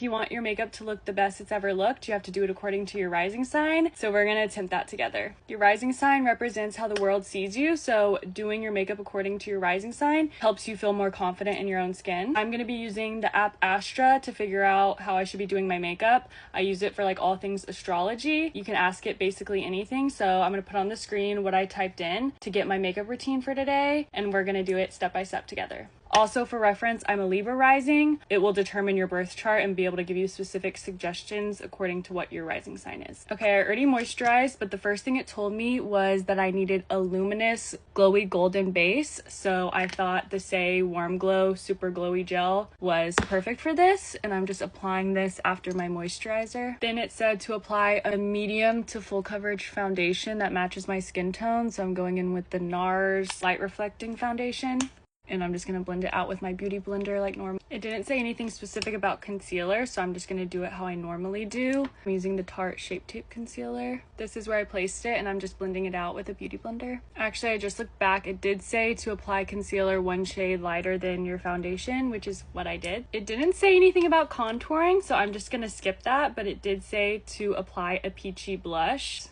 If you want your makeup to look the best it's ever looked, you have to do it according to your rising sign. So we're gonna attempt that together. Your rising sign represents how the world sees you. So doing your makeup according to your rising sign helps you feel more confident in your own skin. I'm gonna be using the app Astra to figure out how I should be doing my makeup. I use it for like all things astrology. You can ask it basically anything. So I'm gonna put on the screen what I typed in to get my makeup routine for today, and we're gonna do it step by step together. Also, for reference, I'm a Libra rising. It will determine your birth chart and be able to give you specific suggestions according to what your rising sign is. Okay, I already moisturized, but the first thing it told me was that I needed a luminous, glowy golden base. So I thought the Say Warm Glow Super Glowy Gel was perfect for this, and I'm just applying this after my moisturizer. Then it said to apply a medium to full coverage foundation that matches my skin tone. So I'm going in with the NARS Light Reflecting Foundation, and I'm just gonna blend it out with my beauty blender like normal. It didn't say anything specific about concealer, so I'm just gonna do it how I normally do. I'm using the Tarte Shape Tape Concealer. This is where I placed it, and I'm just blending it out with a beauty blender. Actually, I just looked back. It did say to apply concealer one shade lighter than your foundation, which is what I did. It didn't say anything about contouring, so I'm just gonna skip that, but it did say to apply a peachy blush.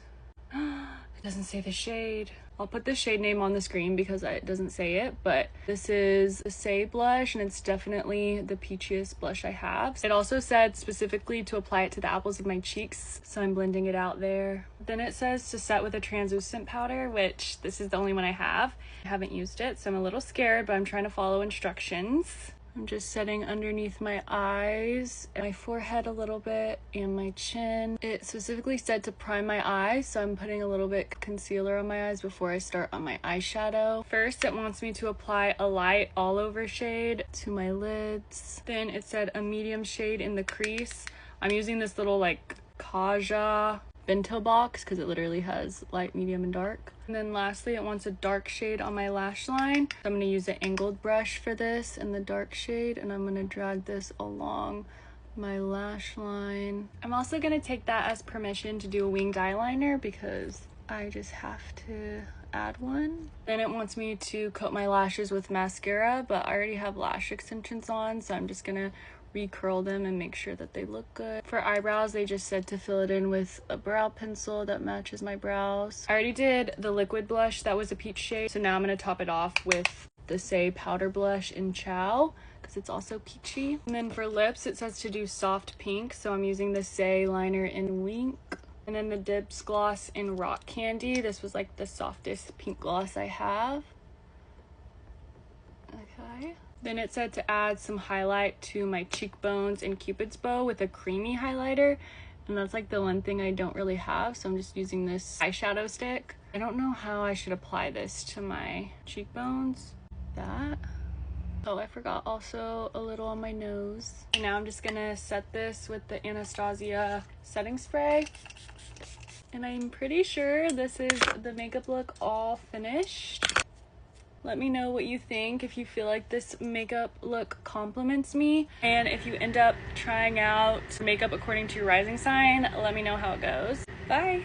It doesn't say the shade. I'll put the shade name on the screen because it doesn't say it, but this is the Say blush, and it's definitely the peachiest blush I have. It also said specifically to apply it to the apples of my cheeks, so I'm blending it out there. Then it says to set with a translucent powder, which this is the only one I have. I haven't used it, so I'm a little scared, but I'm trying to follow instructions. I'm just setting underneath my eyes, my forehead a little bit, and my chin. It specifically said to prime my eyes, so I'm putting a little bit concealer on my eyes before I start on my eyeshadow. First, it wants me to apply a light all over shade to my lids. Then it said a medium shade in the crease. I'm using this little like Kaja bento box because it literally has light, medium, and dark. And then lastly, it wants a dark shade on my lash line. I'm going to use an angled brush for this in the dark shade, and I'm going to drag this along my lash line. I'm also going to take that as permission to do a winged eyeliner because I just have to add one. Then it wants me to coat my lashes with mascara, but I already have lash extensions on, so I'm just going to recurl them and make sure that they look good. For eyebrows, they just said to fill it in with a brow pencil that matches my brows. I already did the liquid blush that was a peach shade, so now I'm going to top it off with the Say powder blush in Chow because it's also peachy. And then for lips, it says to do soft pink, so I'm using the Say liner in Wink. And then the Dips gloss in Rock Candy. This was like the softest pink gloss I have. Okay. Then it said to add some highlight to my cheekbones and Cupid's bow with a creamy highlighter. And that's like the one thing I don't really have, so I'm just using this eyeshadow stick. I don't know how I should apply this to my cheekbones. That. Oh, I forgot also a little on my nose. And now I'm just gonna set this with the Anastasia setting spray. And I'm pretty sure this is the makeup look all finished. Let me know what you think, if you feel like this makeup look compliments me. And if you end up trying out makeup according to your rising sign, let me know how it goes. Bye!